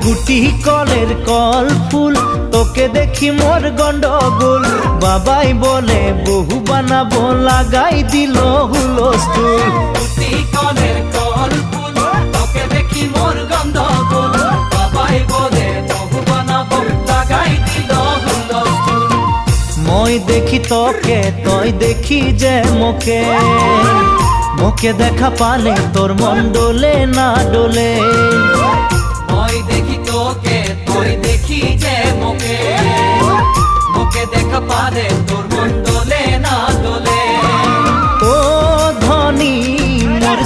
গুটি কলের কল ফুল, তোকে দেখি মোর গন্ডগোল। বাবাই বলে বহু বানাবো, লাগাই দিল হুলস্থুল। গুটি কলের কল ফুল, তোকে দেখি মোর গন্ডগোল। বাবাই বলে বহু বানাবো, লাগাই দিল হুলস্থুল। মই দেখি তোকে, তই দেখি যে মোকে, মোকে দেখা পালে তোর মন ডোলে না ডোলে। মই দেখি তোকে, তুই দেখি যে মোকে, মোকে দেখা পালে তোর মন ডোলে না ডোলে। ও ধনী মোর